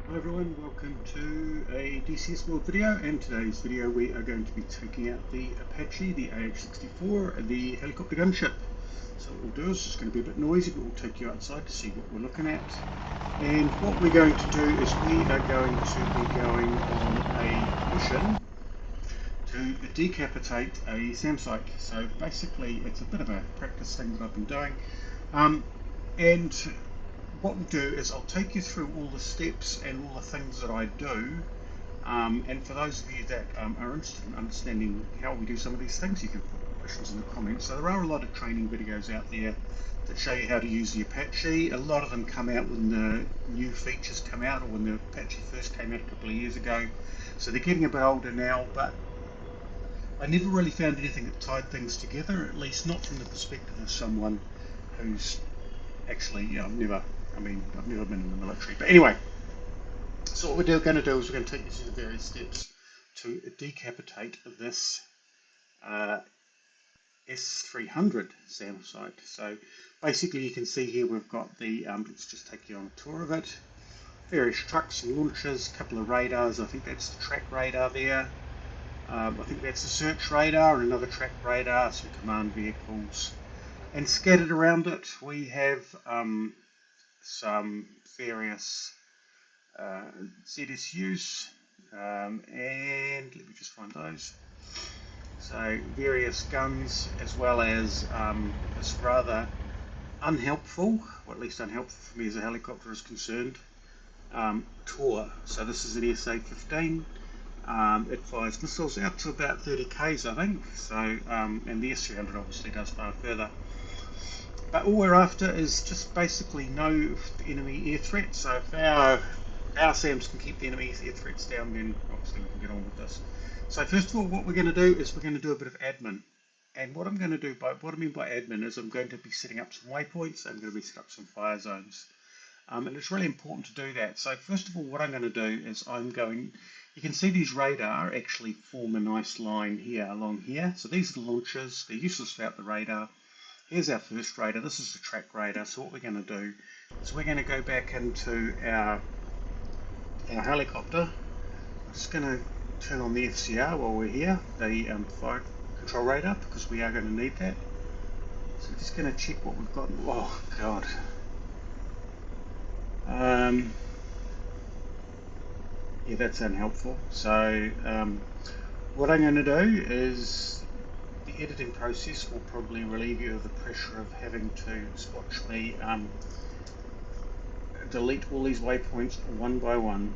Hi everyone, welcome to a DCS World video. In today's video we are going to be taking out the Apache, the AH64, the helicopter gunship. So what we'll do is it's going to be a bit noisy, but we'll take you outside to see what we're looking at. And what we're going to do is we are going to be going on a mission to decapitate a SAM site. So basically it's a bit of a practice thing that I've been doing. And what we'll do is I'll take you through all the steps and all the things that I do, and for those of you that are interested in understanding how we do some of these things, you can put questions in the comments. So there are a lot of training videos out there that show you how to use the Apache. A lot of them come out when the new features come out, or when the Apache first came out a couple of years ago, so they're getting a bit older now, but I never really found anything that tied things together, at least not from the perspective of someone who's actually, I've never been in the military. But anyway, so what we're going to do is we're going to take you through the various steps to decapitate this S300 SAM site. So basically you can see here we've got the, let's just take you on a tour of it, various trucks and launchers, a couple of radars. I think that's the track radar there. I think that's the search radar, and another track radar, some command vehicles. And scattered around it we have some various ZSUs, and let me just find those. So various guns, as well as this rather unhelpful, or at least unhelpful for me as a helicopter is concerned, tour. So this is an SA18. It fires missiles out to about 30 k's, I think. So, and the S300 obviously does far further. But all we're after is just basically no enemy air threat. So if our SAMs can keep the enemy air threats down, then obviously we can get on with this. So first of all, what we're going to do is we're going to do a bit of admin. And what I'm going to do, what I mean by admin, is I'm going to be setting up some waypoints. I'm going to be setting up some fire zones. And it's really important to do that. So first of all, what I'm going to do is you can see these radar actually form a nice line here along here. So these are the launchers. They're useless without the radar. Here's our first radar. This is the track radar. So what we're going to do is we're going to go back into our helicopter. I'm just going to turn on the FCR while we're here, the fire control radar, because we are going to need that. So I'm just going to check what we've got. Oh God. Yeah, that's unhelpful. So what I'm going to do is the editing process will probably relieve you of the pressure of having to watch me delete all these waypoints one by one.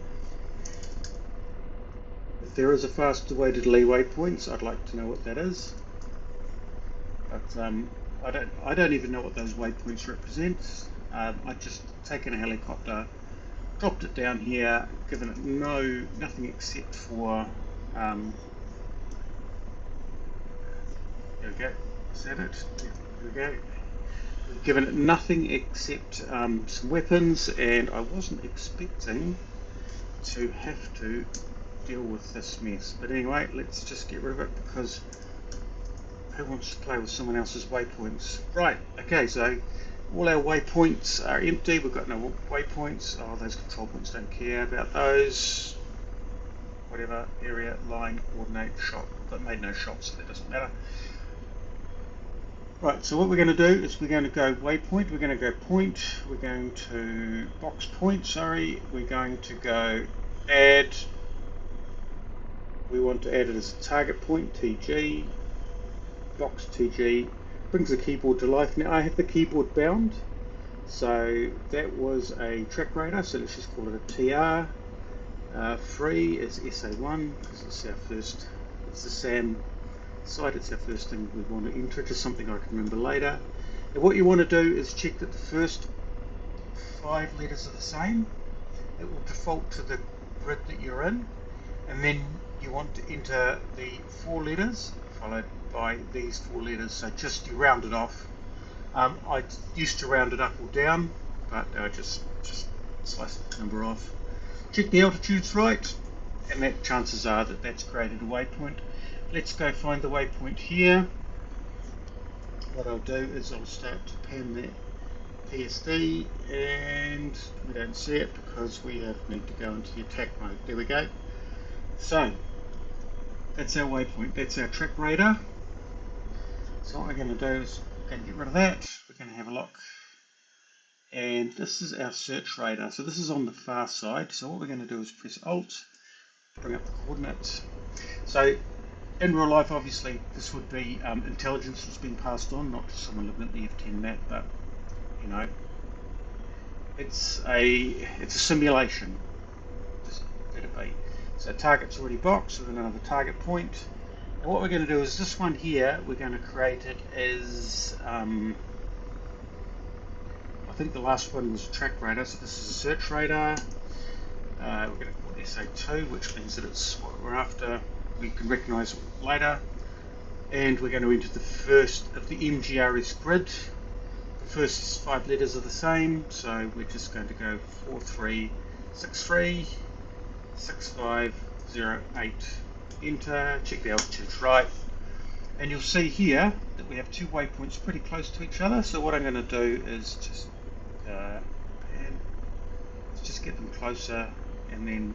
If there is a faster way to delete waypoints, I'd like to know what that is. But I don't even know what those waypoints represent. I've just taken a helicopter, dropped it down here, given it nothing except for there we go. Is that it? There we go. We've given it nothing except some weapons, and I wasn't expecting to have to deal with this mess. But anyway, let's just get rid of it, because who wants to play with someone else's waypoints? Right, okay, so all our waypoints are empty. We've got no waypoints. Oh, those control points, don't care about those. Whatever, area, line, coordinate, shot. I've made no shots, so that doesn't matter. Right, so what we're going to do is we're going to go waypoint, we're going to go point, we're going to box point, sorry, we're going to go add, we want to add it as a target point, TG, box TG, brings the keyboard to life. Now I have the keyboard bound, so that was a track radar, so let's just call it a TR. Free is SA1, because it's our first, it's the SAM site, it's our first thing we want to enter, just something I can remember later. And what you want to do is check that the first 5 letters are the same. It will default to the grid that you're in, and then you want to enter the 4 letters followed by these 4 letters, so just you round it off. I used to round it up or down, but just slice the number off. Check the altitudes right, and that chances are that that's created a waypoint. Let's go find the waypoint here. What I'll do is I'll start to pan that PSD, and we don't see it because we need to go into the attack mode. There we go. So that's our waypoint, that's our track radar. So what we're going to do is we're going to get rid of that, we're going to have a look, and this is our search radar. So this is on the far side, so what we're going to do is press Alt, bring up the coordinates. So in real life, obviously, this would be intelligence that's been passed on, not just someone looking at the F10 map, but you know, it's a simulation. Just let it be. So target's already boxed, so we're going to have another target point. And what we're going to do is this one here, we're going to create it as I think the last one was a track radar, so this is a search radar. We're going to call it SA2, which means that it's what we're after. We can recognise it later, and we're going to enter the first of the MGRS grid. The first 5 letters are the same, so we're just going to go 4363 6508. Enter. Check the altitude's right, and you'll see here that we have 2 waypoints pretty close to each other. So what I'm going to do is just get them closer, and then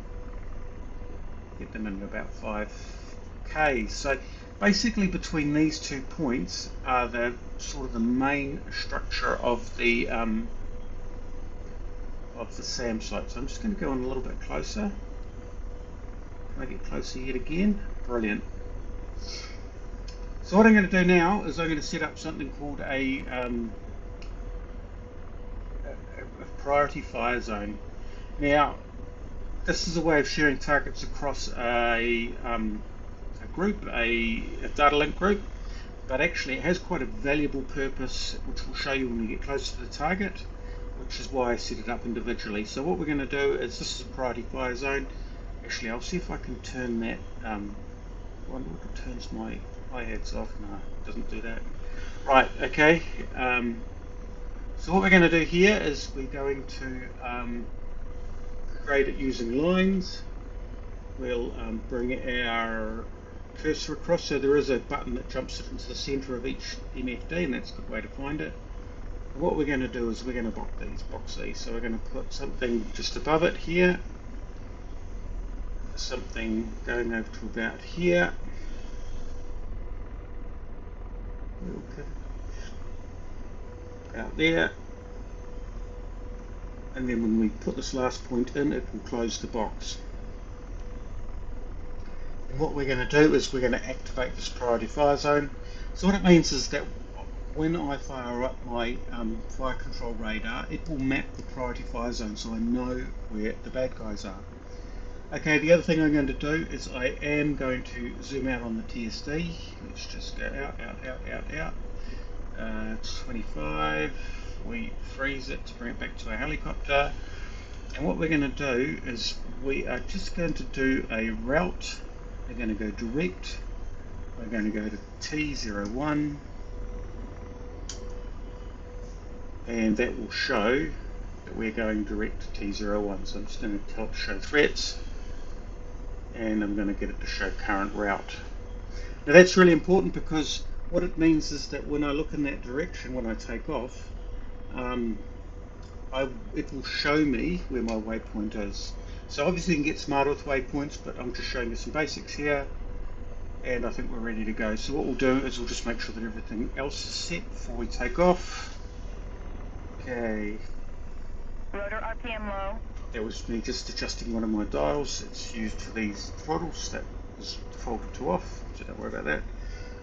get them in about 5k. So basically between these 2 points are the sort of the main structure of the SAM site. So I'm just going to go on a little bit closer. Can I get closer yet again? Brilliant. So what I'm going to do now is I'm going to set up something called a priority fire zone. Now, this is a way of sharing targets across a group, a data link group, but actually it has quite a valuable purpose, which we'll show you when we get closer to the target, which is why I set it up individually. So what we're going to do is, this is a priority fire zone. Actually, I'll see if I can turn that, I wonder if it turns my iAds off. No, it doesn't do that. Right, okay. So what we're going to do here is we're going to create it using lines. We'll bring our cursor across, so there is a button that jumps it into the center of each MFD, and that's a good way to find it. And what we're going to do is we're going to box these. So we're going to put something just above it here, something going over to about here, out there, and then when we put this last point in, it will close the box. And what we're going to do is we're going to activate this priority fire zone. So what it means is that when I fire up my fire control radar, it will map the priority fire zone, so I know where the bad guys are. Okay, the other thing I'm going to do is I am going to zoom out on the TSD. Let's just go out. It's 25. We freeze it to bring it back to our helicopter. And what we're going to do is we are just going to do a route. We're going to go direct. We're going to go to T01. And that will show that we're going direct to T01. So I'm just going to tell it to show threats. And I'm going to get it to show current route. Now that's really important, because what it means is that when I look in that direction, when I take off, it will show me where my waypoint is. So obviously you can get smarter with waypoints, but I'm just showing you some basics here, and I think we're ready to go. So what we'll do is we'll just make sure that everything else is set before we take off. Okay. Rotor RPM low. That was me just adjusting one of my dials. It's used for these throttles. That was defaulted to off, so don't worry about that.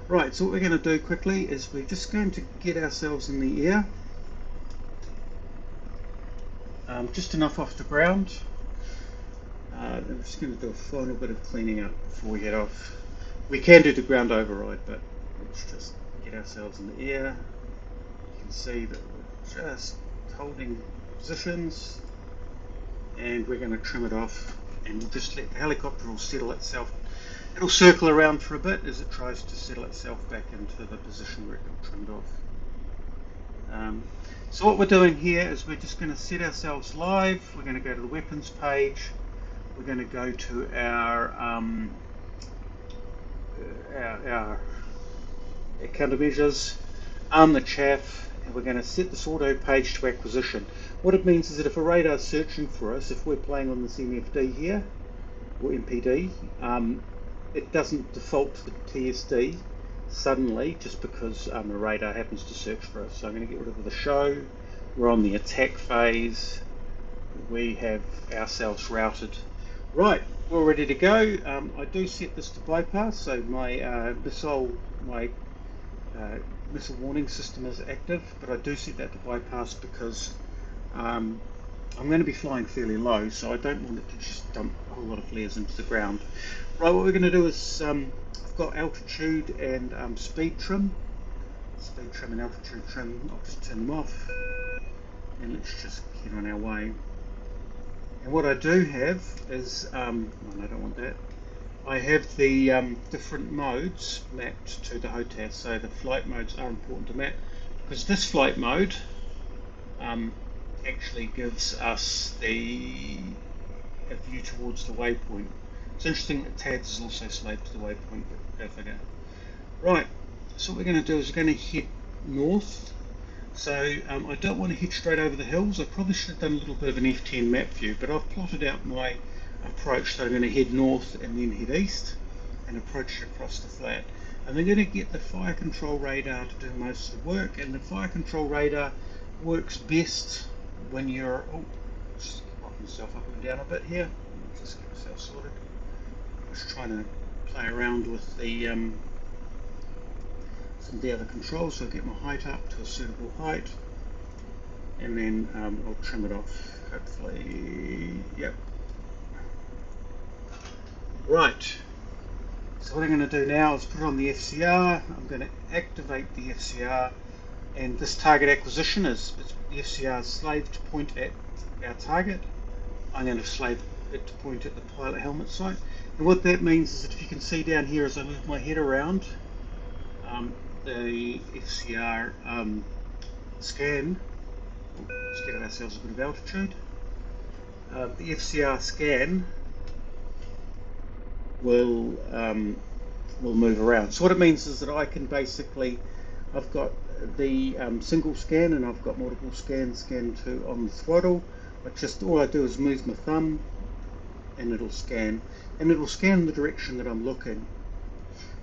Right, so what we're going to do quickly is we're just going to get ourselves in the air. Just enough off the ground. I'm just going to do a final bit of cleaning up before we head off. We can do the ground override, but let's just get ourselves in the air. You can see that we're just holding positions, and we're going to trim it off, and we'll just let the helicopter will settle itself. It'll circle around for a bit as it tries to settle itself back into the position where it got trimmed off. So what we're doing here is we're just going to set ourselves live. We're going to go to the weapons page. We're going to go to our countermeasures, arm the chaff, and we're going to set this auto page to acquisition. What it means is that if a radar is searching for us, if we're playing on this MFD here, or MPD, it doesn't default to the TSD suddenly just because the radar happens to search for us. So I'm going to get rid of the show. We're on the attack phase. We have ourselves routed. Right, we're ready to go. I do set this to bypass, so my missile warning system is active, but I do set that to bypass because I'm going to be flying fairly low, so I don't want it to just dump a whole lot of flares into the ground. Right, what we're going to do is I've got altitude and speed trim and altitude trim. I'll just turn them off, and let's just get on our way. And what I do have is, no, I don't want that. I have the different modes mapped to the HOTAS, so the flight modes are important to map, because this flight mode actually gives us a view towards the waypoint. It's interesting that TADS is also slaved to the waypoint, but go figure. Right, so what we're going to do is we're going to head north. So I don't want to head straight over the hills. I probably should have done a little bit of an F10 map view, but I've plotted out my approach. So I'm going to head north and then head east and approach it across the flat. And they're going to get the fire control radar to do most of the work, and the fire control radar works best when you're, just rock myself up and down a bit here, just get myself sorted. Just trying to play around with the some of the other controls, so I'll get my height up to a suitable height, and then I'll trim it off, hopefully. Yep. Right, so what I'm going to do now is put on the FCR. I'm going to activate the FCR, and this target acquisition is the FCR's slave to point at our target. I'm going to slave it to point at the pilot helmet sight, and what that means is that if you can see down here as I move my head around, the FCR scan, let's get ourselves a bit of altitude, the FCR scan will move around. So what it means is that I can basically, I've got the single scan and I've got multiple scans to on the throttle. All I do is move my thumb and it'll scan the direction that I'm looking,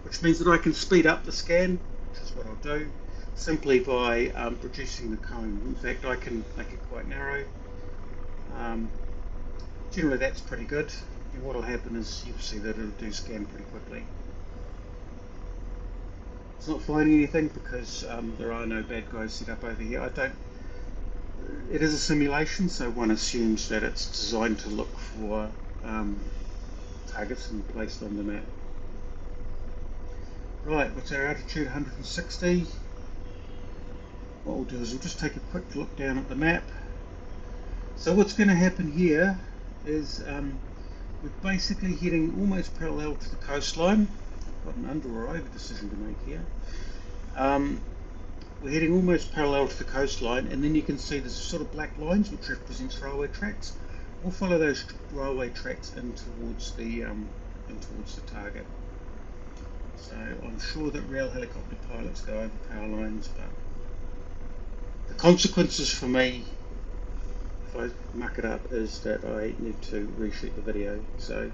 which means that I can speed up the scan, which is what I'll do, simply by reducing the cone. In fact, I can make it quite narrow. Generally that's pretty good, and what will happen is you'll see that it'll do scan pretty quickly. It's not finding anything because there are no bad guys set up over here. It is a simulation, so one assumes that it's designed to look for targets and placed on the map. Right, what's our altitude? 160. What we'll do is we'll just take a quick look down at the map. So what's going to happen here is we're basically heading almost parallel to the coastline. I've got an under or over decision to make here. We're heading almost parallel to the coastline, and then you can see there's sort of black lines which represents railway tracks. We'll follow those railway tracks in towards the target. So I'm sure that rail helicopter pilots go over power lines, but the consequences for me, if I muck it up, is that I need to reshoot the video. So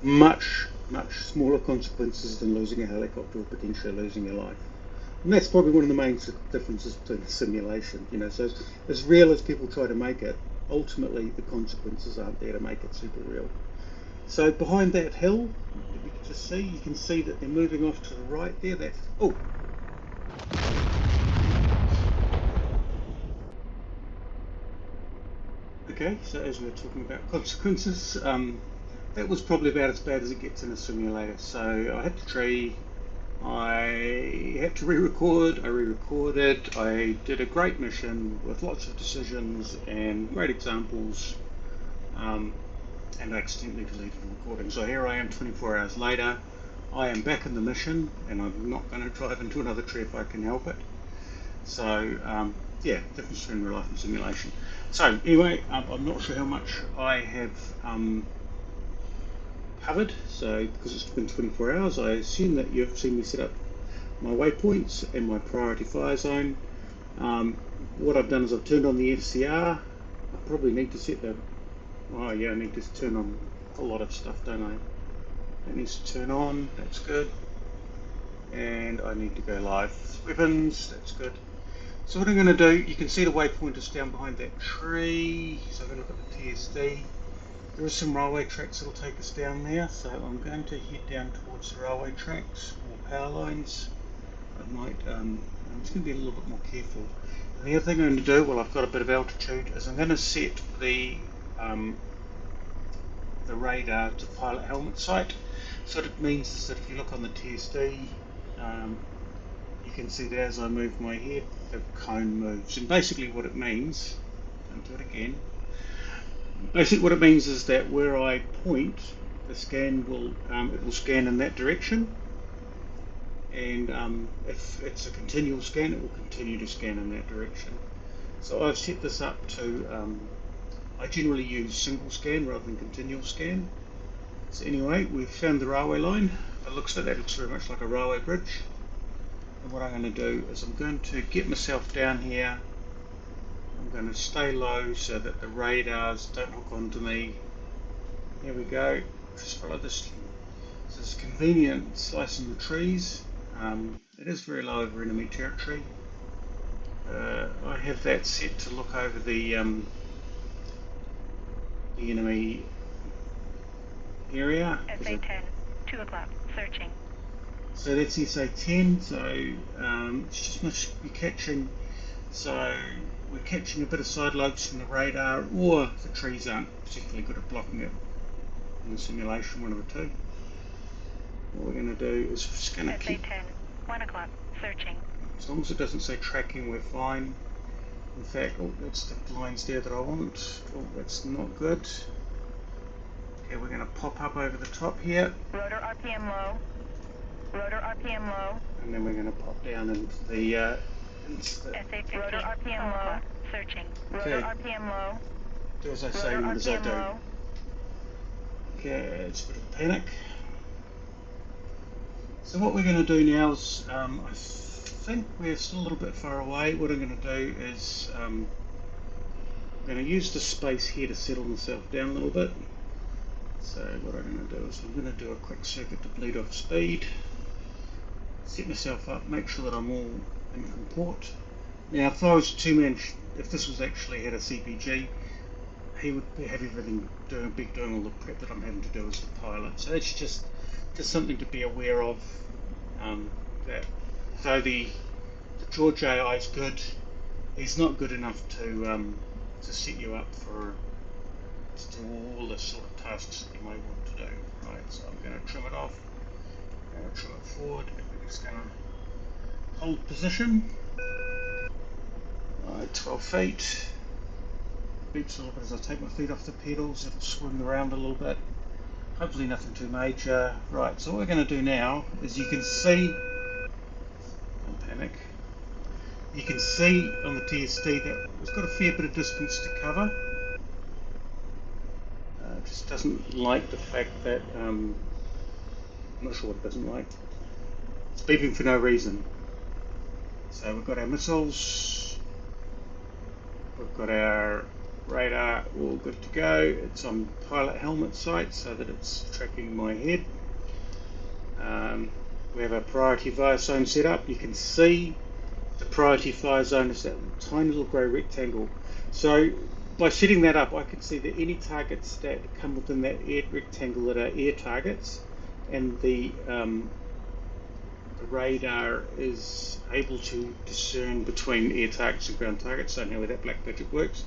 much smaller consequences than losing a helicopter or potentially losing your life. And that's probably one of the main differences between the simulation. You know, so as real as people try to make it, ultimately the consequences aren't there to make it super real. So behind that hill, if you can just see, you can see that they're moving off to the right there. That's, oh! Okay, so as we were talking about consequences, that was probably about as bad as it gets in a simulator. So I hit the tree, I had to re-record, I re-recorded, I did a great mission with lots of decisions and great examples, and I accidentally deleted the recording. So here I am 24 hours later, I am back in the mission, and I'm not going to drive into another tree if I can help it. So yeah, difference between real life and simulation. So anyway, I'm not sure how much I have covered, so because it's been 24 hours, I assume that you've seen me set up my waypoints and my priority fire zone. What I've done is I've turned on the FCR. I probably need to set the, oh yeah, I need to turn on a whole lot of stuff, don't I? That needs to turn on, that's good. And I need to go live. Weapons, that's good. So what I'm going to do, you can see the waypointers down behind that tree. So I'm going to look at the TSD. There are some railway tracks that will take us down there. So I'm going to head down towards the railway tracks or power lines. I'm just going to be a little bit more careful. And the other thing I'm going to do, while I've got a bit of altitude, is I'm going to set the radar to pilot helmet sight. So what it means is that if you look on the TSD, you can see that as I move my head, the cone moves. And basically what it means, don't do it again, basically what it means is that where I point, the scan will, it will scan in that direction. And if it's a continual scan, it will continue to scan in that direction. So I've set this up to, I generally use single scan rather than continual scan. So anyway, we've found the railway line. It looks like that looks very much like a railway bridge. And what I'm going to do is I'm going to get myself down here. I'm going to stay low so that the radars don't hook onto me. Here we go. Just follow this. This is convenient slicing the trees. It is very low over enemy territory. I have that set to look over the enemy area. SA10, 2 o'clock, searching. So that's SA10, so it's just must be catching, so we're catching a bit of side lobes from the radar, or the trees aren't particularly good at blocking it in the simulation, one of the two. What we're going to do is just going to keep... SA10, 1 o'clock, searching. As long as it doesn't say tracking, we're fine. In fact, oh, that's the lines there that I want. Oh, that's not good. Okay, we're going to pop up over the top here. Rotor RPM low. Rotor RPM low. And then we're going to pop down into the... SA15, rotor RPM low, searching. Rotor Okay. RPM low. Do as I say, not as I do. Okay, it's a bit of a panic. So what we're going to do now is, I think we're still a little bit far away. What I'm going to do is, I'm going to use the space here to settle myself down a little bit. So what I'm going to do is I'm going to do a quick circuit to bleed off speed. Set myself up, make sure that I'm all in comport. Now if I was if this was actually had a CPG, he would have everything doing all the prep that I'm having to do as the pilot. So it's just something to be aware of. That though the George AI is good, he's not good enough to set you up to do all the sort of tasks that you may want to do. Right, so I'm going to trim it off. I'm going to trim it forward, and we're just going to hold position. Right, 12 feet. Beeps a little bit as I take my feet off the pedals. It'll swing around a little bit. Hopefully nothing too major. Right, so what we're going to do now is you can see, don't panic, you can see on the TSD that it's got a fair bit of distance to cover. It just doesn't like the fact that, I'm not sure what it doesn't like. It's beeping for no reason. So we've got our missiles, we've got our radar all good to go. It's on pilot helmet sight so that it's tracking my head. We have a priority fire zone set up. You can see the priority fire zone is that tiny little grey rectangle. So by setting that up, I can see that any targets that come within that rectangle that are air targets, and the radar is able to discern between air targets and ground targets. Don't know how that black magic works.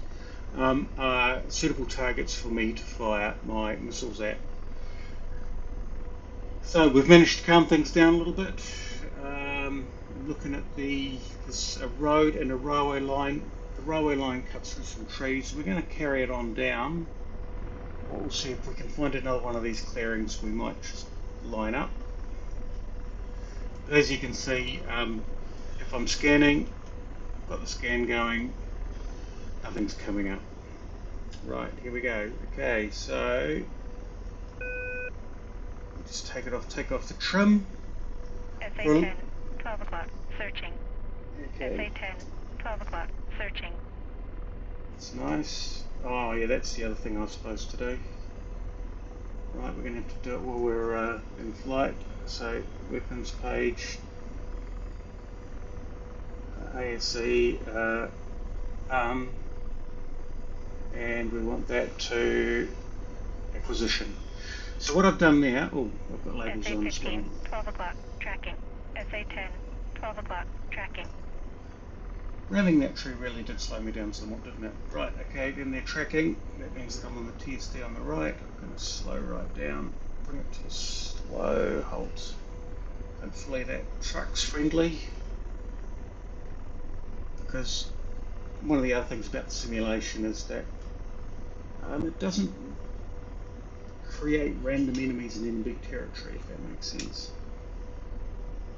Are suitable targets for me to fire my missiles at. So we've managed to calm things down a little bit. Looking at there's a road and a railway line. The railway line cuts through some trees. We're going to carry it on down. We'll see if we can find another one of these clearings. We might just line up. But as you can see, if I'm scanning, I've got the scan going. Nothing's coming up. Right, here we go. Okay, so just take off the trim. SA10, 12 o'clock, searching. Okay. SA10, 12 o'clock. Searching. It's nice. Oh yeah, that's the other thing I was supposed to do. Right, we're going to have to do it while we're in flight. So, weapons page, ASE, and we want that to acquisition. So what I've done now, oh, I've got labels on as well. SA18, 12 o'clock. Tracking. SA10, 12 o'clock. Tracking. Ramming that tree really did slow me down somewhat, didn't it? Right, okay, then they're tracking. That means that I'm on the TSD on the right. I'm going to slow right down, bring it to a slow halt. Hopefully that truck's friendly. Because one of the other things about the simulation is that it doesn't create random enemies in enemy territory, if that makes sense.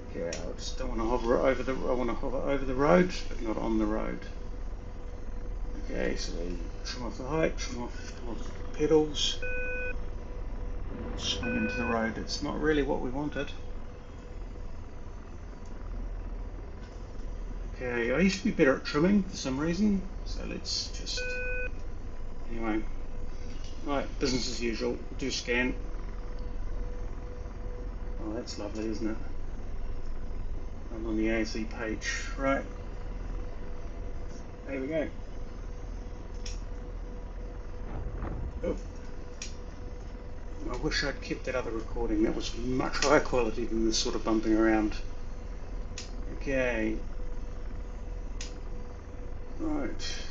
Okay, I just don't want to hover over the. I want to hover over the road, but not on the road. Okay, so we trim off the height, trim off the pedals, swing into the road. It's not really what we wanted. Okay, I used to be better at trimming for some reason, so let's just. Anyway, right, business as usual. We'll do scan. Oh, that's lovely, isn't it? I'm on the ASE page, right? There we go. Oh. I wish I'd kept that other recording. That was much higher quality than this sort of bumping around. Okay. Right.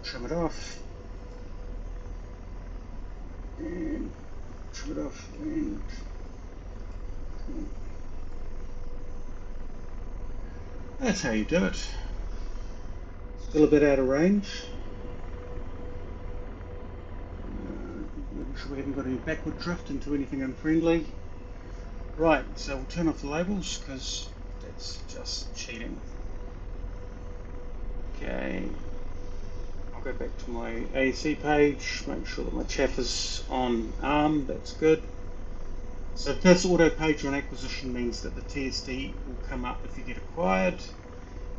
Trim it off. And trim it off. And that's how you do it. Still a bit out of range. Making sure we haven't got any backward drift into anything unfriendly. Right, so we'll turn off the labels because that's just cheating. Okay, I'll go back to my ASE page, make sure that my chaff is on ARM, that's good. So this auto page on acquisition means that the TSD will come up if you get acquired.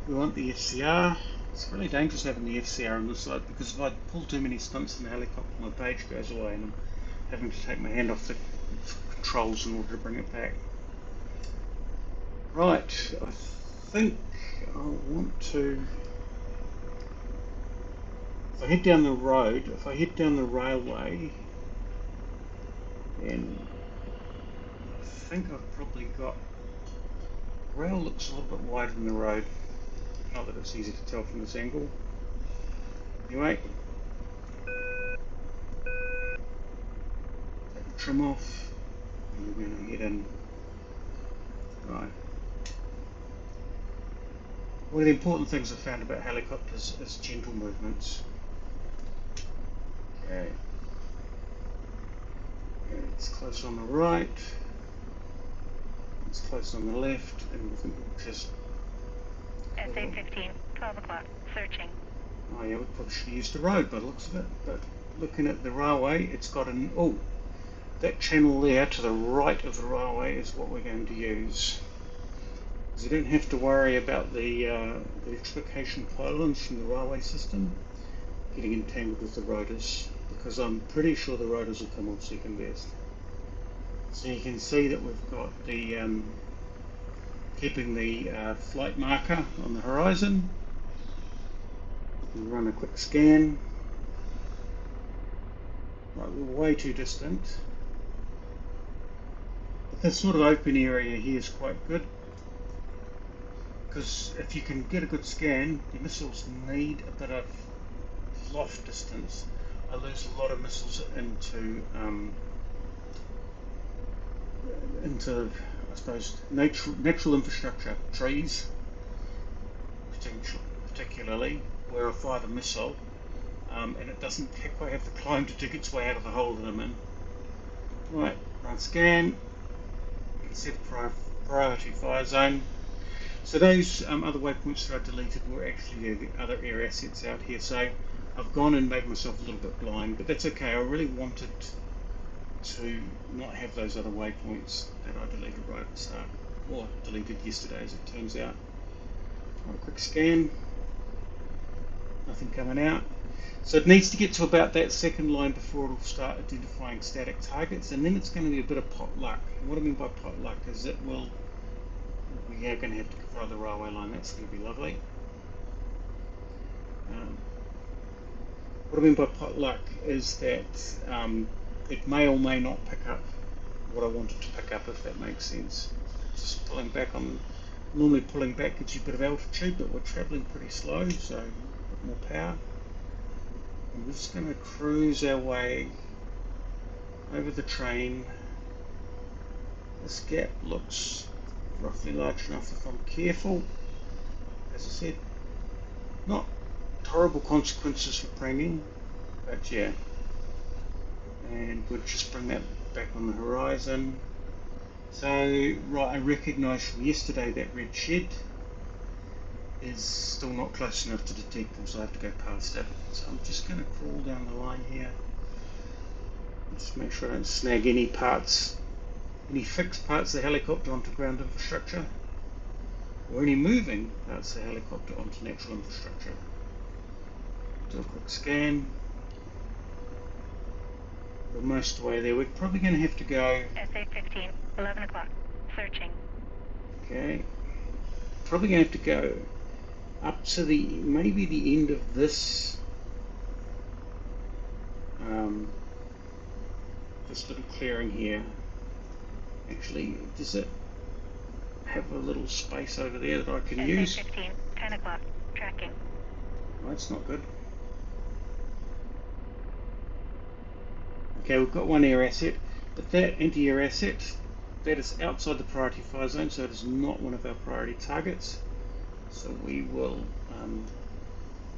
We want the FCR. It's really dangerous having the FCR on this side because if I pull too many stunts in the helicopter, my page goes away and I'm having to take my hand off the controls in order to bring it back. Right, I think I want to, if I head down the road, if I head down the railway, then I think I've probably got, rail looks a little bit wider than the road, not that it's easy to tell from this angle. Anyway, take the trim off, and we're going to head in. Right. One of the important things I found about helicopters is gentle movements. Okay. It's close on the right, it's close on the left, and we can just... SA15, 12 o'clock. Searching. Oh yeah, we probably should have used the road by the looks of it, but looking at the railway, it's got an... Oh, that channel there to the right of the railway is what we're going to use. Because you don't have to worry about the electrification pylons from the railway system getting entangled with the rotors, because I'm pretty sure the rotors will come off second best. So you can see that we've got the keeping the flight marker on the horizon. We'll run a quick scan. Right, we're way too distant. But this sort of open area here is quite good, because if you can get a good scan, your missiles need a bit of loft distance. I lose a lot of missiles into I suppose natural infrastructure, trees particularly, where I fire the missile and it doesn't quite have the climb to dig its way out of the hole that I'm in. Right, run scan, you can set a priority fire zone. So those other waypoints that I deleted were actually the other air assets out here, so I've gone and made myself a little bit blind, but that's okay. I really wanted to not have those other waypoints that I deleted right at the start. or deleted yesterday as it turns out. Right, quick scan, nothing coming out. So it needs to get to about that second line before it'll start identifying static targets, and then it's going to be a bit of pot luck. And what I mean by pot luck is we are going to have to follow the railway line. That's going to be lovely. What I mean by pot luck is that it may or may not pick up what I wanted to pick up, if that makes sense. Just pulling back on, normally pulling back gives you a bit of altitude, but we're travelling pretty slow, so a bit more power. And we're just going to cruise our way over the train. This gap looks roughly large enough if I'm careful. As I said, not horrible consequences for pranging, but yeah. And we'll just bring that back on the horizon. So, right, I recognise from yesterday that red shed is still not close enough to detect them, so I have to go past it. So I'm just going to crawl down the line here. Just make sure I don't snag any parts, any fixed parts of the helicopter onto ground infrastructure, or any moving parts of the helicopter onto natural infrastructure. Do a quick scan. We're most of the way there. We're probably going to have to go... SA18, 11 o'clock, searching. Okay. Probably going to have to go up to maybe the end of this this little clearing here. Actually, does it have a little space over there that I can use? SA18, 10 o'clock, tracking. Well, that's not good. Okay, we've got one air asset, but that anti-air asset, that is outside the priority fire zone, so it is not one of our priority targets. So we will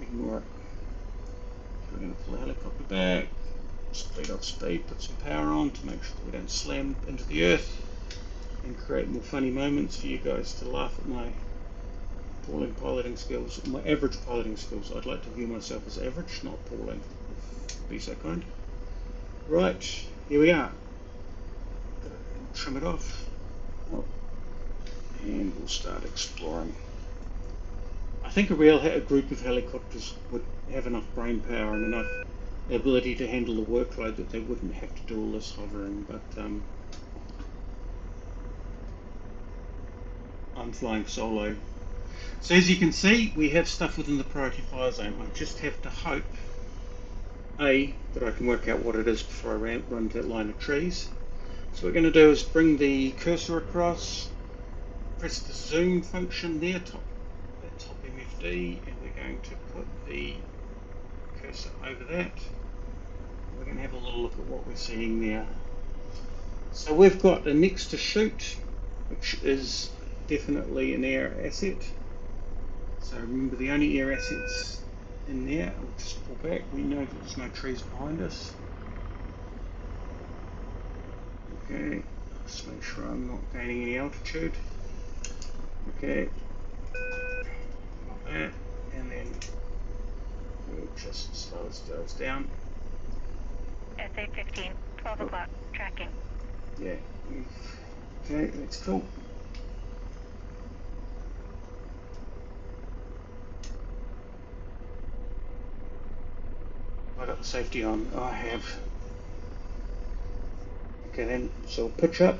ignore it. We're going to pull the helicopter back, speed off speed, put some power on to make sure that we don't slam into the earth and create more funny moments for you guys to laugh at my appalling piloting skills, my average piloting skills. I'd like to view myself as average, not appalling, if be so kind. Right, here we are. Trim it off, and we'll start exploring. I think a group of helicopters would have enough brain power and enough ability to handle the workload that they wouldn't have to do all this hovering, but I'm flying solo. So as you can see, we have stuff within the priority fire zone. I just have to hope, A, that I can work out what it is before I run that line of trees. So what we're going to do is bring the cursor across, press the zoom function there, top MFD, and we're going to put the cursor over that. We're going to have a little look at what we're seeing there. So we've got a next to shoot, which is definitely an air asset. So remember, the only air assets in there, I'll just pull back, we know that there's no trees behind us. Okay, just make sure I'm not gaining any altitude. Okay, like that, and then we'll just slow ourselves down. SA18, 12 o'clock, tracking. Yeah, okay, that's cool. I got the safety on. I have. Okay then, so pitch up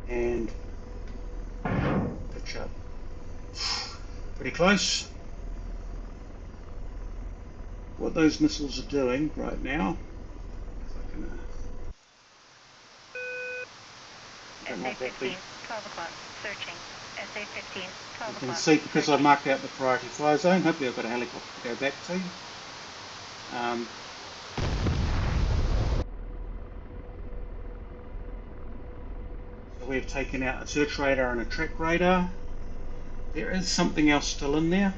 and pitch up. Pretty close. What those missiles are doing right now, if I can, SA18, 12 o'clock, searching. SA18, 12 you can o'clock. see because I marked out the priority fire zone. Hopefully I've got a helicopter to go back to. So we've taken out a search radar and a track radar. There is something else still in there.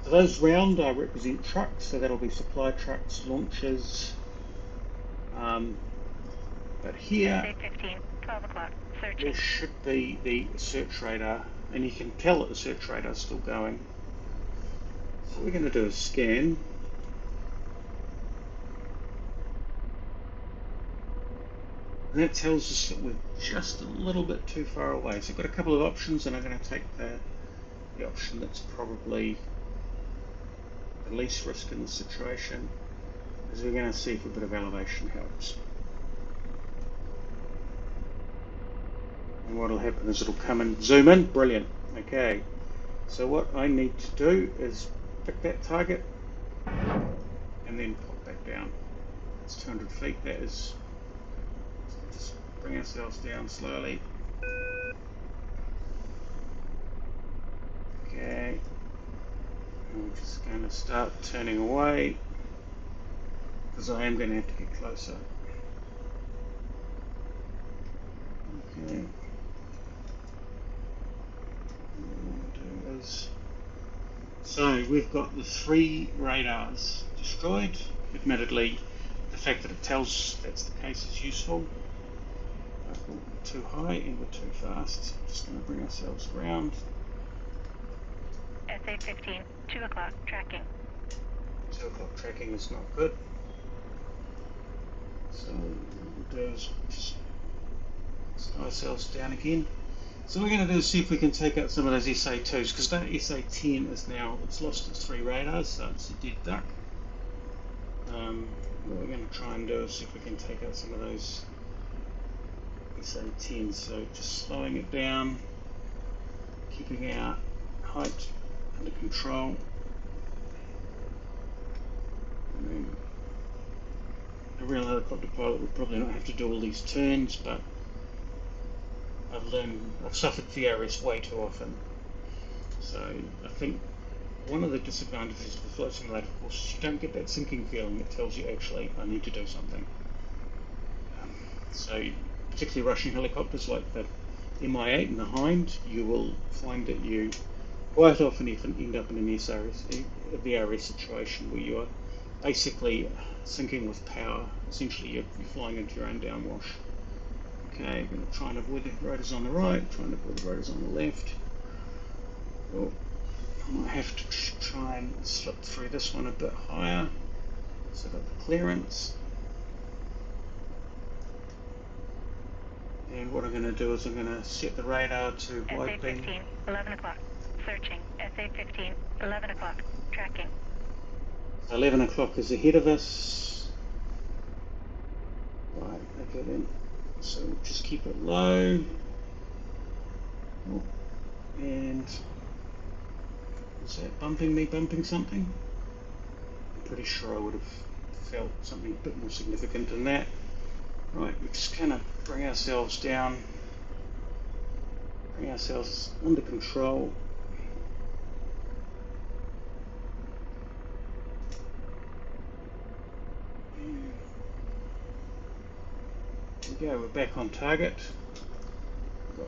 So those round represent trucks, so that'll be supply trucks, launches. But here, SA18, 12 o'clock, searching. there should be the search radar, and you can tell that the search radar is still going. So what we're going to do is scan. And that tells us that we're just a little bit too far away. So I've got a couple of options, and I'm going to take the option that's probably the least risk in the situation, is we're going to see if a bit of elevation helps. And what will happen is it'll come and zoom in. Brilliant. Okay, so what I need to do is pick that target and then pop back down. It's 200 feet. That is, just bring ourselves down slowly. Okay, and we're just going to start turning away because I am going to have to get closer. Okay. So we've got the 3 radars destroyed. Admittedly, the fact that it tells that's the case is useful. We're too high and we're too fast. Just going to bring ourselves around. SA18, 2 o'clock, tracking. 2 o'clock tracking is not good. So what we'll do is just slow ourselves down again. So what we're going to do is see if we can take out some of those SA2s, because that SA10 is now, it's lost its 3 radars, so it's a dead duck. What we're going to try and do is see if we can take out some of those SA10s. So just slowing it down, keeping our height under control. And then a real helicopter pilot would probably not have to do all these turns, but I've suffered VRS way too often. So I think one of the disadvantages of the flight simulator, of course, is you don't get that sinking feeling that tells you actually I need to do something. So particularly Russian helicopters like the Mi-8 and the Hind, you will find that you quite often end up in an a VRS situation where you are basically sinking with power. Essentially you're flying into your own downwash. Okay, I'm going to try and avoid the rotors on the right, try and avoid the rotors on the left. Well, I might have to try and slip through this one a bit higher, so I've got the clearance. And what I'm going to do is I'm going to set the radar to wide beam. SA15, 11 o'clock, searching. SA15, 11 o'clock, tracking. 11 o'clock is ahead of us. Right, okay then. So just keep it low. Oh, and is that bumping me, bumping something? I'm pretty sure I would have felt something a bit more significant than that. Right, we just kind of bring ourselves down, bring ourselves under control. There we go, we're back on target. Got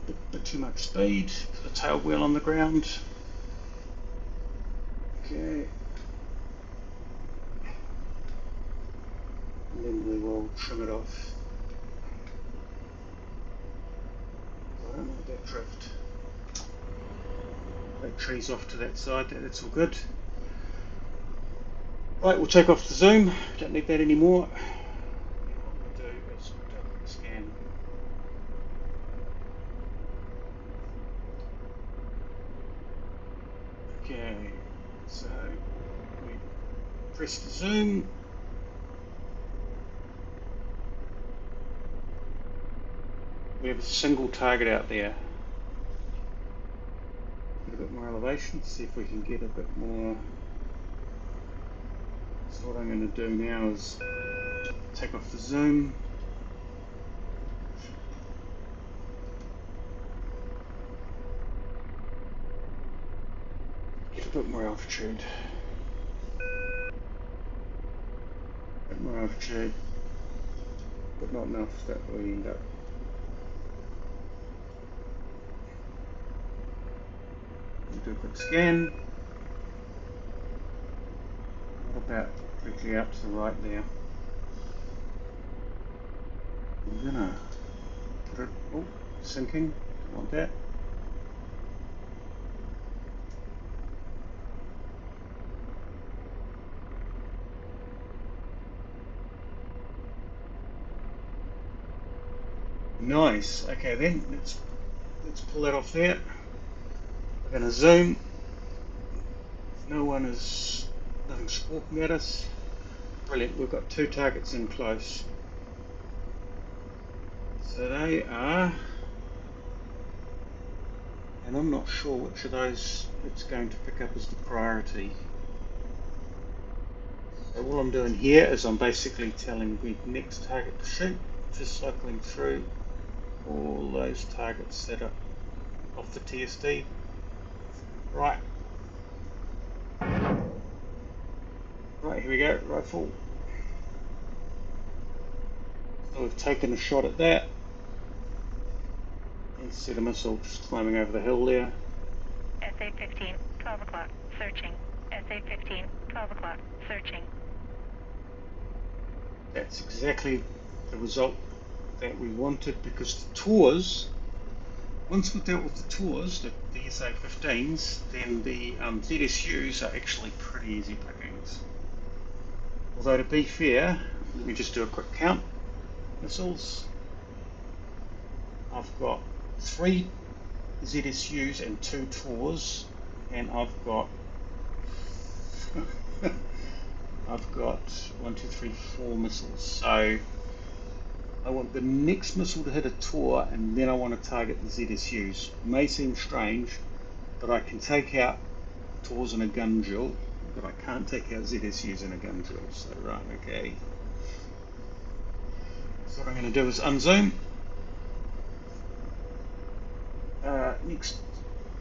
a bit too much speed for the tail wheel on the ground. Okay. And then we will trim it off. I don't want that drift. That tree's off to that side, that's all good. Right, we'll take off the zoom, don't need that anymore. What we'll do is we'll do a quick scan. Okay, so we press the zoom. We have a single target out there. Get a bit more elevation, see if we can get a bit more. So what I'm going to do now is take off the zoom. Get a bit more altitude. A bit more altitude, but not enough that we end up. Do a quick scan. What about quickly out to the right there? I'm gonna put it, oh, sinking, don't want that. Nice. Okay, then let's pull that off there. We're going to zoom. Nothing's squawking at us. Brilliant. We've got 2 targets in close. So they are, and I'm not sure which of those it's going to pick up as the priority. So all I'm doing here is I'm basically telling the next target to shoot, just cycling through all those targets that are off the TSD. Right. Right, here we go, rifle. So we've taken a shot at that. You see the missile just climbing over the hill there. SA-15, 12 o'clock, searching. SA-15, 12 o'clock, searching. That's exactly the result that we wanted, because the tours, once we've dealt with the tours, the SA-15s, then the ZSUs are actually pretty easy pickings. Although to be fair, let me just do a quick count. Missiles. I've got 3 ZSUs and 2 tours, and I've got 1, 2, 3, 4 missiles. So I want the next missile to hit a tour, and then I want to target the ZSUs. May seem strange, but I can take out tours in a gun duel, but I can't take out ZSUs in a gun duel. So right, okay. So what I'm going to do is unzoom.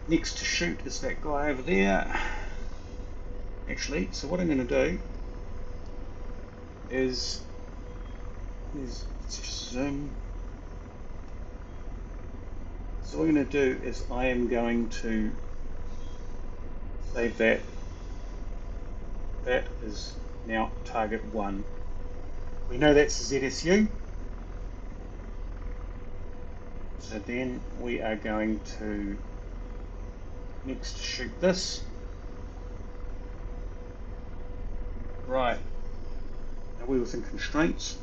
Next to shoot is that guy over there. Actually, so what I'm going to do is let's just zoom. So what I'm going to do is I am going to save that. That is now target 1. We know that's a ZSU. So then we are going to next shoot this. Right. Are we within constraints?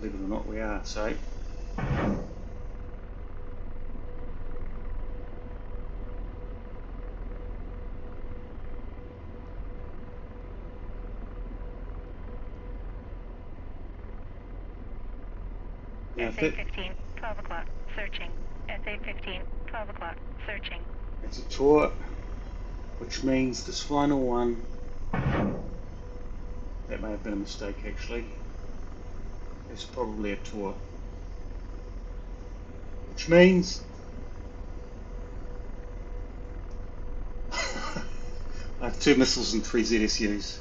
Believe it or not, we are. So SA-15, 12 o'clock, searching. SA-15, 12 o'clock, searching. it's a tour, which means this final one, that may have been a mistake actually, it's probably a tour, which means I have 2 missiles and 3 ZSUs.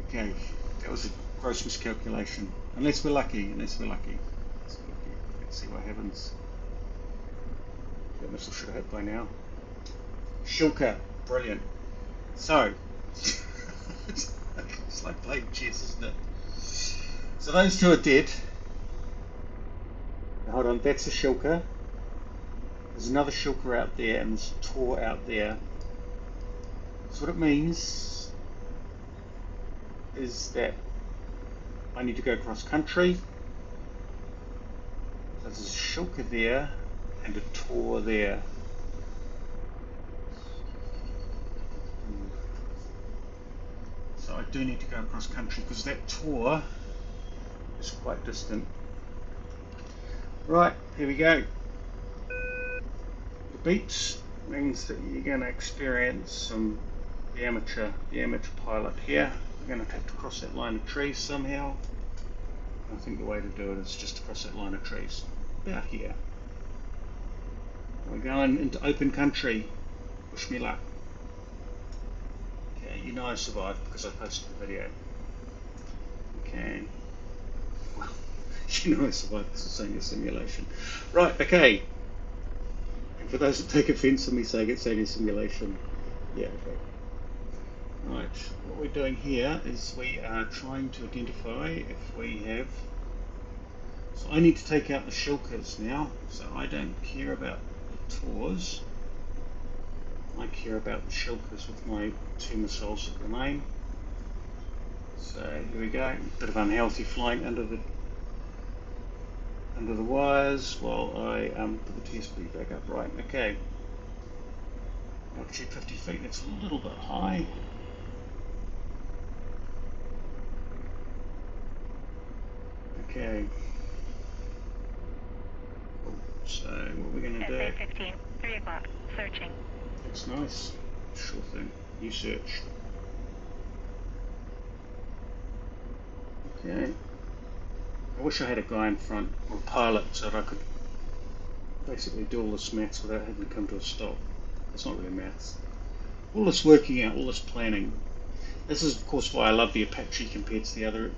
Okay, that was a gross miscalculation. Unless we're lucky, Let's see what happens. That missile should have hit by now. Shilka, brilliant. So, it's like playing chess, isn't it? So those 2 are dead. Now, hold on, that's a Shilka. There's another Shilka out there, and there's a Tor out there. So what it means is that I need to go cross country. So there's a Shilka there and a Tor there. So I do need to go across country because that Tor is quite distant. Right, here we go. The beats means that you're going to experience the amateur pilot here. We're going to have to cross that line of trees somehow. I think the way to do it is just to cross that line of trees. About here. We're going into open country. Wish me luck. Okay, you know I survived because I posted the video. Okay. Well, you know I survived because it's only a simulation. Right, okay. And for those that take offence at me saying it's only a simulation, yeah, okay. Right, what we're doing here is we are trying to identify if we have... So I need to take out the Shilkas now, so I don't care about the Tors. I care about the Shilkas with my 2 missiles that remain. So here we go, bit of unhealthy flying under under the wires while I put the TSP back up. Right, okay. Altitude 50 feet, that's a little bit high. Okay. So what we're going to do... SA18, 3 o'clock, searching. That's nice. Sure thing. You search. Okay. I wish I had a guy in front, or a pilot, so that I could basically do all this maths without having to come to a stop. It's not really maths. All this working out, all this planning. This is, of course, why I love the Apache compared to the other.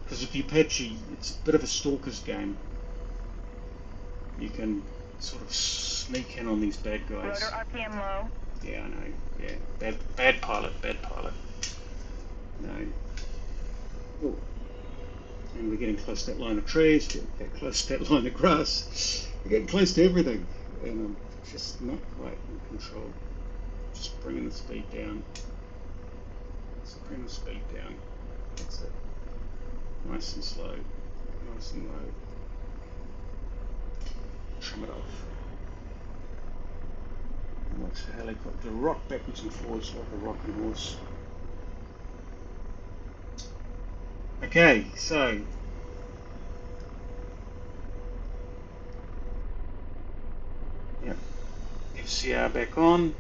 Because with the Apache, it's a bit of a stalker's game. You can sort of sneak in on these bad guys. Rotor RPM low. Yeah, I know. Yeah, bad pilot. No. Oh. And we're getting close to that line of trees, getting close to that line of grass. We're getting close to everything, and I'm just not quite in control. Just bringing the speed down. Just bring the speed down. That's it. Nice and slow. Nice and low. Trim it off. And watch the helicopter rock backwards and forwards like a rocking horse. Okay, so yep, FCR back on.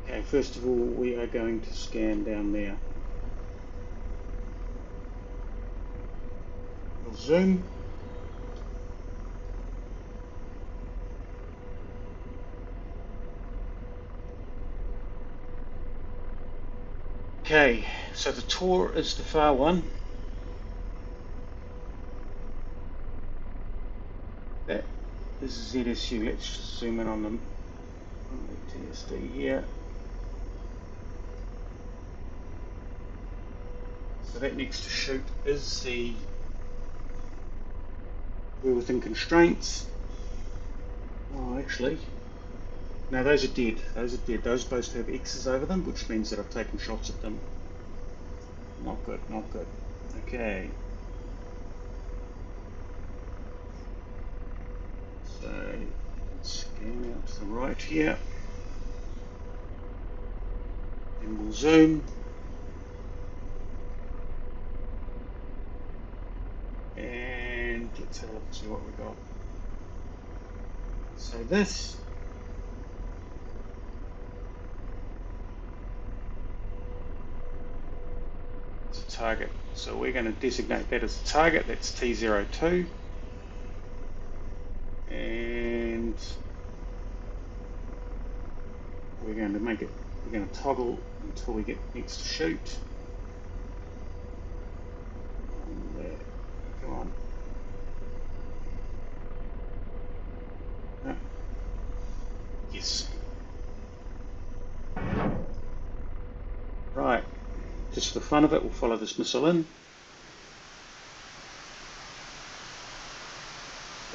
Okay, first of all, we are going to scan down there. We'll zoom. Okay, so the tour is the far one. That is ZSU. Let's just zoom in on the TSD here. So that next to shoot is the we're within constraints. Oh, actually, no, those are dead. Those are dead. Those both have X's over them, which means that I've taken shots at them. Not good, not good. Okay. So let's scan out to the right here. And we'll zoom. And let's have a look and see what we got. So this is a target. So we're going to designate that as a target. That's T02. And we're going to make it, we're going to toggle until we get next to shoot. And there, come on. No. Yes. Right, just for the fun of it, we'll follow this missile in.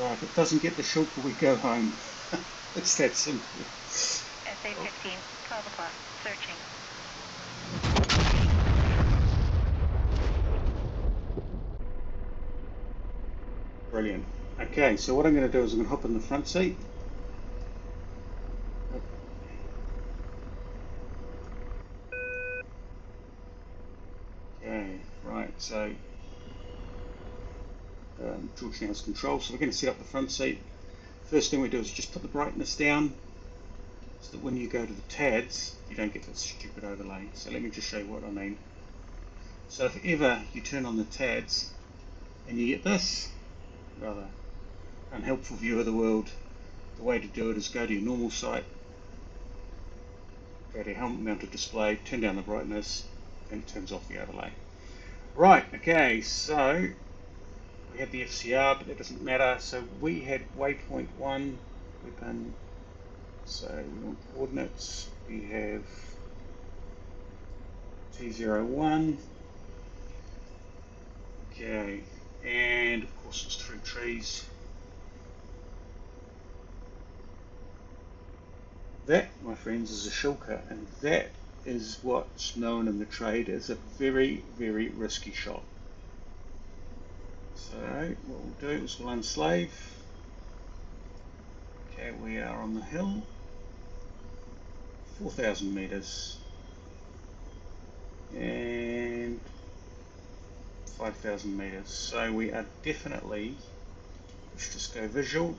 Right, if it doesn't get the shulker, we go home. It's that simple. SA15, 12 o'clock, searching. Brilliant. Okay, so what I'm going to do is I'm going to hop in the front seat. Okay, right, so George now has control, so we're going to set up the front seat. First thing we do is just put the brightness down so that when you go to the TADS, you don't get that stupid overlay. So let me just show you what I mean. So if ever you turn on the TADS and you get this rather unhelpful view of the world, the way to do it is go to your normal site, go to your helmet mounted display, turn down the brightness, and it turns off the overlay. Right, okay, so we have the FCR, but that doesn't matter. So we had waypoint 1, weapon, so we want coordinates. We have T01. Okay, and of course it's through trees. That, my friends, is a shulker, and that is what's known in the trade as a very, very risky shot. So what we'll do is we'll unslave. Okay, we are on the hill, 4,000 meters and 5,000 meters. So we are definitely, let's just go visual.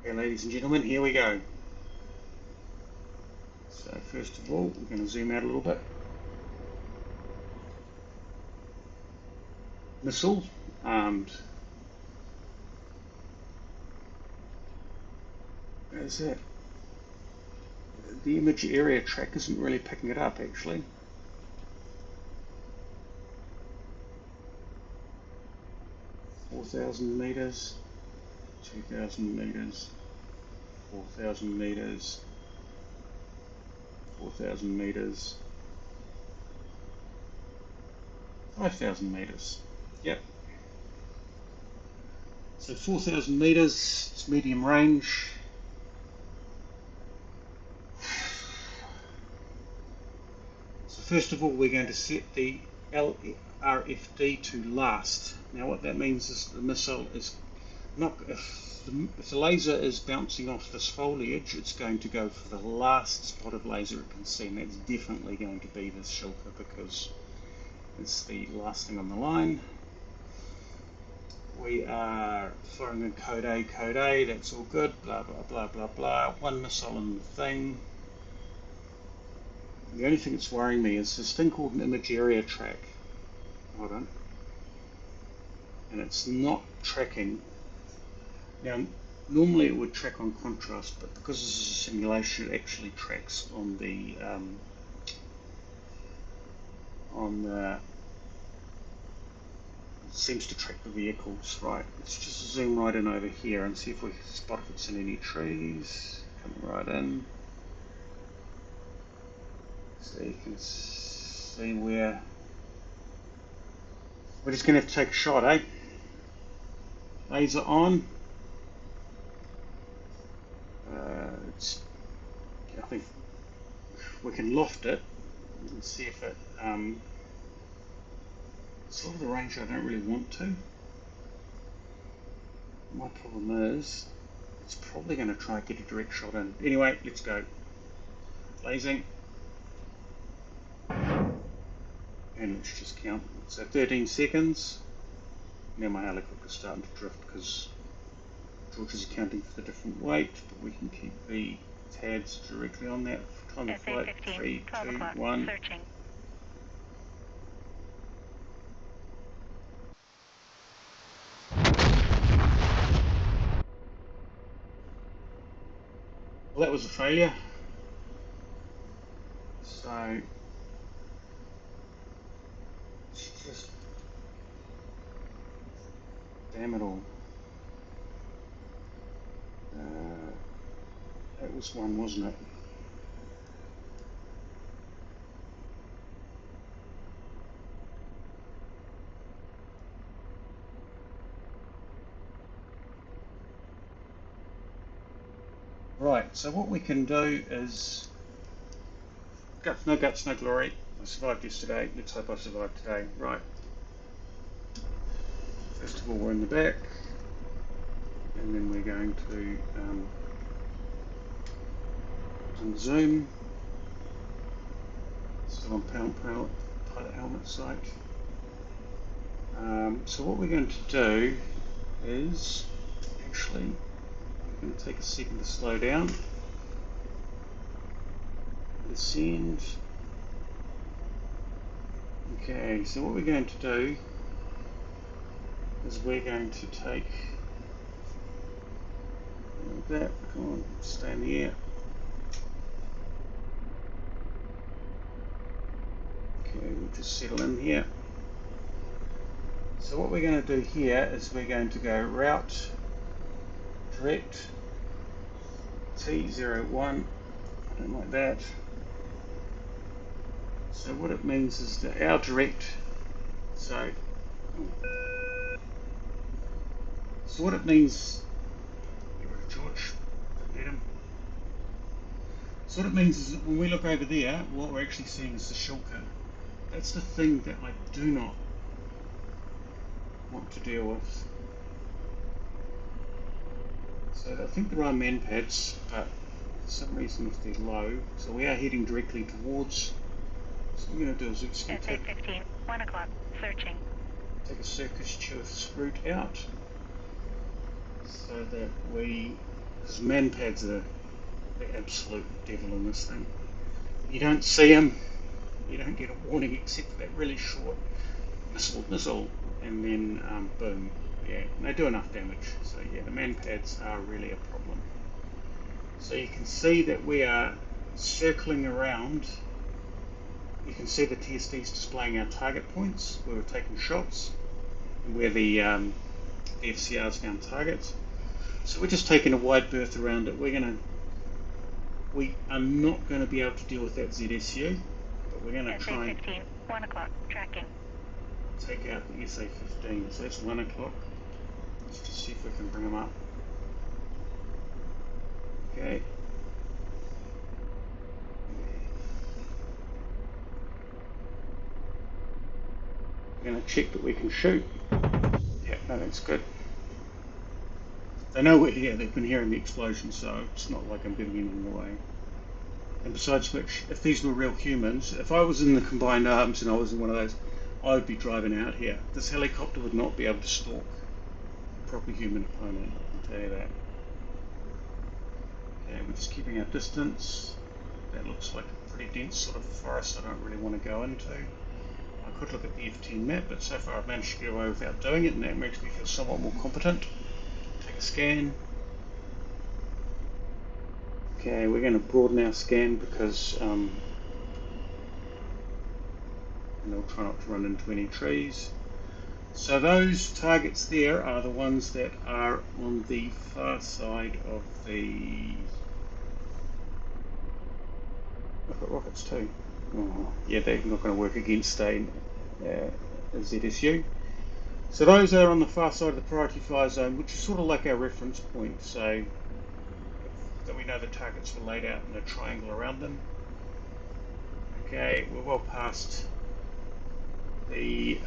Okay, ladies and gentlemen, here we go. So first of all, we're going to zoom out a little bit. Missile armed. There's that. The image area track isn't really picking it up actually. $4,000 meters, 2,000 meters, 4,000 meters, 4,000 meters, 5,000 meters. Yep. So 4,000 meters, it's medium range. So first of all, we're going to set the LRFD to last. Now what that means is the missile is not, if the laser is bouncing off this foliage, it's going to go for the last spot of laser it can see, and that's definitely going to be this shilker because it's the last thing on the line. We are firing in code A, that's all good, blah blah blah blah blah. One missile in the thing. The only thing that's worrying me is this thing called an image area track. Hold on. And it's not tracking. Now, normally it would track on contrast, but because this is a simulation, it actually tracks on the it seems to track the vehicles, right? Let's just zoom right in over here and see if we spot if it's in any trees. Coming right in. So you can see where we're just going to have to take a shot, eh? Laser on. I think we can loft it and see if it. Sort of the range I don't really want to. My problem is it's probably going to try and get a direct shot in. Anyway, let's go. Lasing. And let's just count. So 13 seconds. Now my helicopter's starting to drift because George is accounting for the different weight, but we can keep the tabs directly on that. Time of flight, 3, 2, 1. Searching. Well, that was a failure. So it's just damn it all. That was one, wasn't it? Right, so what we can do is no guts, no glory. I survived yesterday, let's hope I survive today. Right. First of all, we're in the back, and then we're going to unzoom. Still on pilot helmet sight. So what we're going to do is actually we're going to take a second to slow down. Descend. Okay, so what we're going to do is we're going to take that, come on, stay in the air. Okay, we'll just settle in here. So what we're going to do here is we're going to go route direct T01, I don't like that. So what it means is that our direct, so what it means, get rid of George, don't need him. So what it means is that when we look over there, what we're actually seeing is the shulker. That's the thing that I do not want to deal with. So I think there are manpads, but for some reason if they're low, so we are heading directly towards. So what we're going to do is we're just going to SA18, 1 o'clock, searching. take a circuitous route out, so that because manpads are the absolute devil in this thing. You don't see them, you don't get a warning except for that really short missile, and then boom. Yeah, they do enough damage. So yeah, the manpads are really a problem. So you can see that we are circling around. You can see the TSDs displaying our target points where we're taking shots, and where the FCRs found targets. So we're just taking a wide berth around it. We are not going to be able to deal with that ZSU, but we're going to try and SA18, 1 o'clock, tracking. take out the SA15. So that's 1 o'clock. Let's just see if we can bring them up. Okay. We're going to check that we can shoot. Yeah, no, that's good. They know we're here. They've been hearing the explosion, so it's not like I'm getting in the way. And besides which, if these were real humans, if I was in the combined arms and I was in one of those, I would be driving out here. This helicopter would not be able to stalk a proper human opponent, I can tell you that. Okay, we're just keeping our distance. That looks like a pretty dense sort of forest I don't really want to go into. I could look at the F10 map, but so far I've managed to get away without doing it, and that makes me feel somewhat more competent. Take a scan. Okay, we're going to broaden our scan because and we'll try not to run into any trees. So those targets there are the ones that are on the far side of the... I've got rockets too. Oh, yeah, they're not going to work against a ZSU. So those are on the far side of the priority fire zone, which is sort of like our reference point. So that we know the targets were laid out in a triangle around them. Okay, we're well past the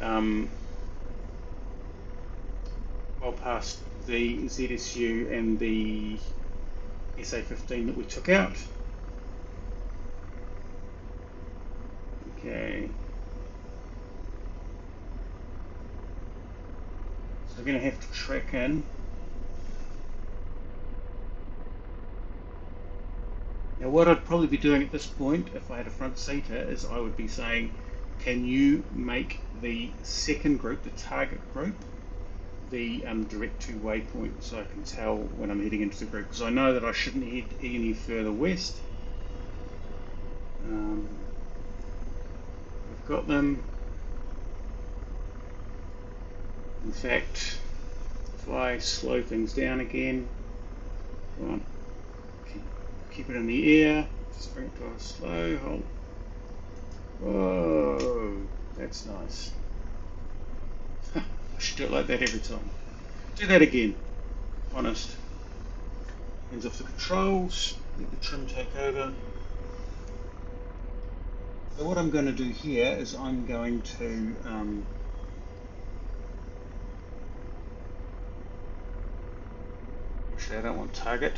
ZSU and the SA15 that we took out. Okay. So we're going to have to track in. Now what I'd probably be doing at this point, if I had a front seater, is I would be saying, can you make the second group, the target group, the direct to waypoint, so I can tell when I'm heading into the group, because I know that I shouldn't head any further west. We've got them. In fact, if I slow things down again, come on, keep it in the air, just bring it to a slow halt. Whoa, that's nice. I should do it like that every time. Do that again, honest. Hands off the controls, let the trim take over. So what I'm going to do here is I'm going to actually I don't want target,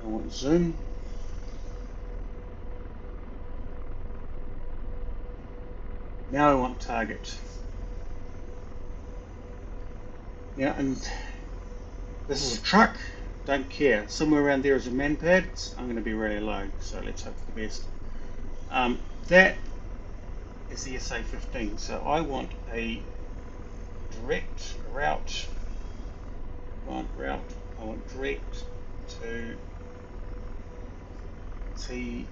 I want zoom. Now I want target. Yeah, and this is a truck, don't care. Somewhere around there is a manpad, I'm going to be really low, so let's hope for the best. That is the SA15, so I want a direct route. I want direct to T04.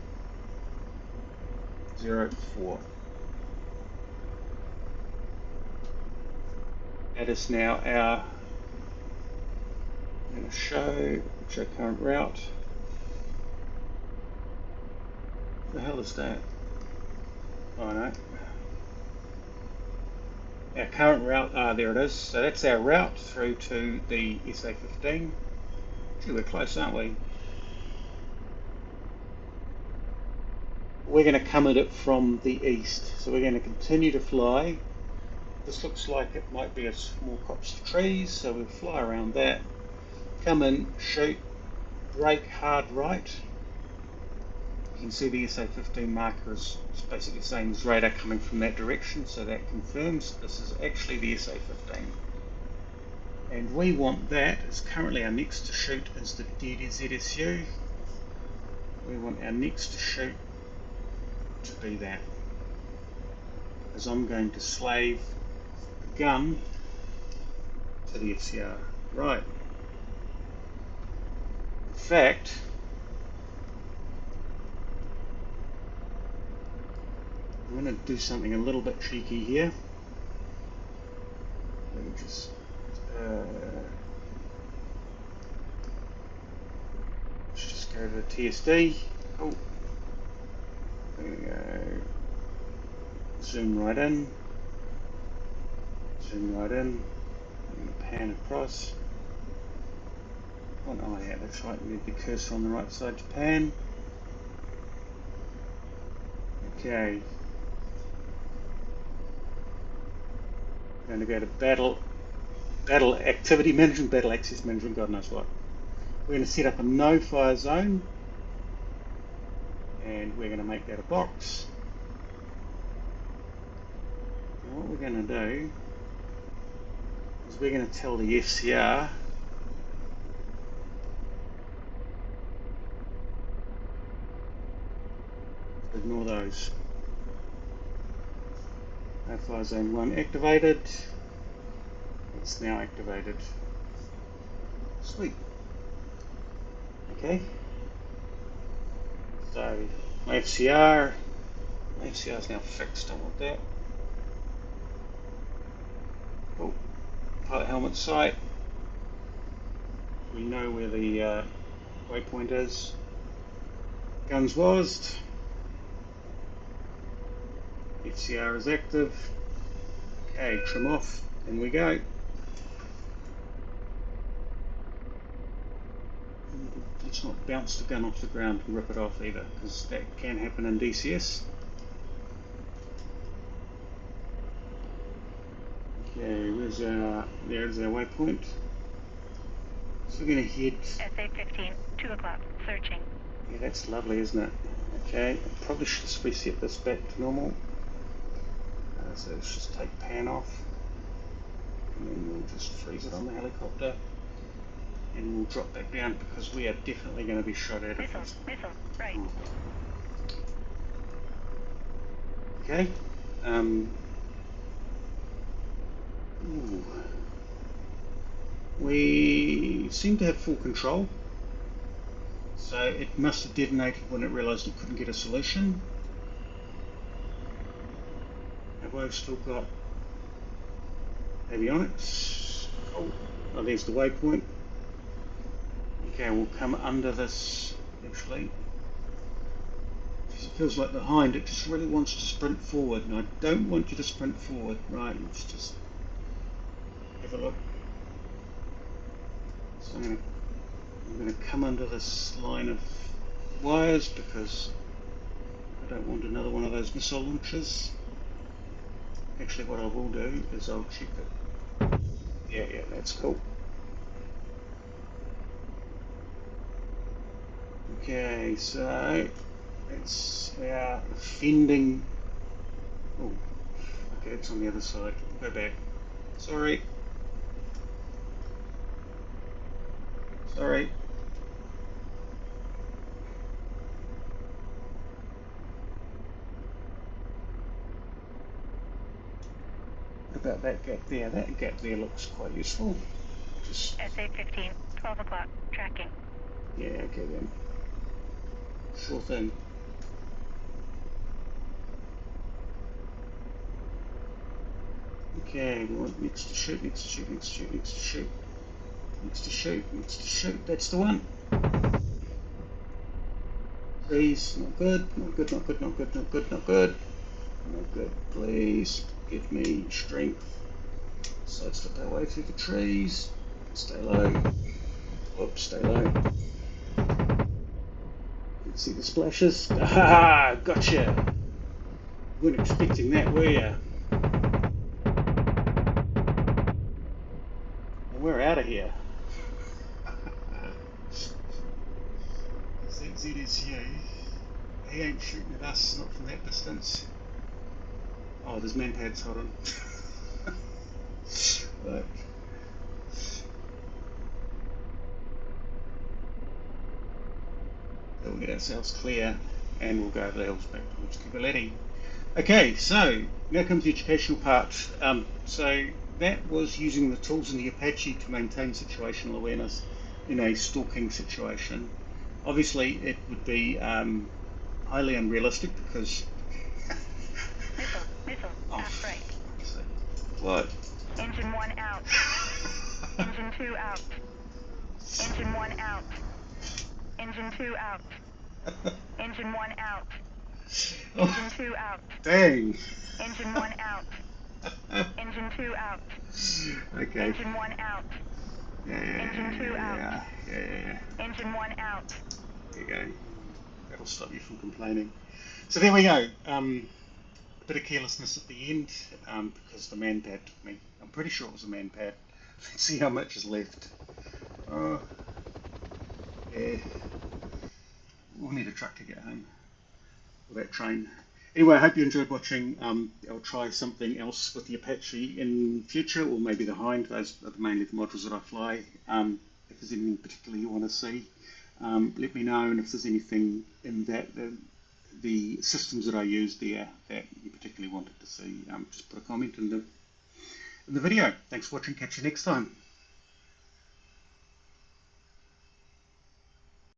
That is now our, I'm going to show current route. What the hell is that? Oh no. Our current route, there it is. So that's our route through to the SA15. Gee, we're close, aren't we? we're going to come at it from the east. So we're going to continue to fly. This looks like it might be a small copse of trees, so we'll fly around that. Come in, shoot, brake hard right. You can see the SA-15 marker is basically the same as radar coming from that direction, so that confirms this is actually the SA-15. And we want that, as currently our next to shoot is the DZSU. We want our next to shoot to be that, as I'm going to slave the gun to the FCR. Right. In fact, I'm going to do something a little bit cheeky here. Let me just let's just go to the TSD. Oh, there we go. Zoom right in. Zoom right in. I'm going to pan across. Oh yeah, that's right. We need the cursor on the right side to pan. Okay. I'm going to go to battle activity management, battle access management, God knows what. We're going to set up a no fire zone, and we're going to make that a box. And what we're going to do is we're going to tell the FCR to ignore those. No fire zone 1 activated. It's now activated. Sweet. Okay. So my FCR is now fixed. I want that. Oh, pilot helmet sight. We know where the waypoint is. Guns WASD. FCR is active. Okay, trim off. In we go. Let's not bounce the gun off the ground and rip it off either, because that can happen in DCS. Okay, there's our waypoint. So we're going to head... SA-15, 2 o'clock, searching. Yeah, that's lovely, isn't it? Okay, I probably should just reset this back to normal. So let's just take pan off. And then we'll just freeze it on the helicopter. And we'll drop back down because we are definitely going to be shot at. Missile, right. Okay. We seem to have full control. So it must have detonated when it realised it couldn't get a solution. And we've still got avionics. Oh, there's the waypoint. Okay, we'll come under this, actually. It feels like behind, it just really wants to sprint forward, and I don't want you to sprint forward. Right, let's just have a look. So I'm going to come under this line of wires because I don't want another one of those missile launchers. Actually, what I will do is I'll check it. Yeah, that's cool. Okay, so it's our offending. Oh, okay, it's on the other side. Go back. Sorry. Sorry. About that gap there. That gap there looks quite useful. Just SA-15, 12 o'clock, tracking. yeah, okay then. Sure thing. Okay, we want next to shoot, next to shoot, next to shoot, next to shoot, next to shoot, next to shoot. That's the one. Please, not good, not good, not good, not good, not good, not good. Not good. Please give me strength. Sidestep our way through the trees. Stay low. Whoops, stay low. See the splashes? Ah, gotcha! Weren't expecting that, were ya? Well, we're out of here. ZZSU. He ain't shooting at us, not from that distance. Oh, there's manpads, hold on. Right. We'll get ourselves clear and we'll go over the hills back towards Kibaletti. Okay, so now comes the educational part. So that was using the tools in the Apache to maintain situational awareness in a stalking situation. Obviously, it would be highly unrealistic because. Missile, fast right. What? Engine 1 out. Engine 2 out. Engine 1 out. Engine 2 out. Engine 1 out. Engine 2 out. Dang. Engine 1 out. Engine 2 out. Okay. Engine 1 out. Engine 2 out. Yeah. Engine 1 out. There you go. That'll stop you from complaining. So there we go. A bit of carelessness at the end because the manpad took me. I'm pretty sure it was a manpad. Let's see how much is left. Oh, yeah. We'll need a truck to get home. Or that train. Anyway, I hope you enjoyed watching. I'll try something else with the Apache in future, or maybe the Hind. Those are mainly the modules that I fly. If there's anything particular you want to see, let me know. And if there's anything in that, the systems that I use there that you particularly wanted to see, just put a comment in the video. Thanks for watching. Catch you next time.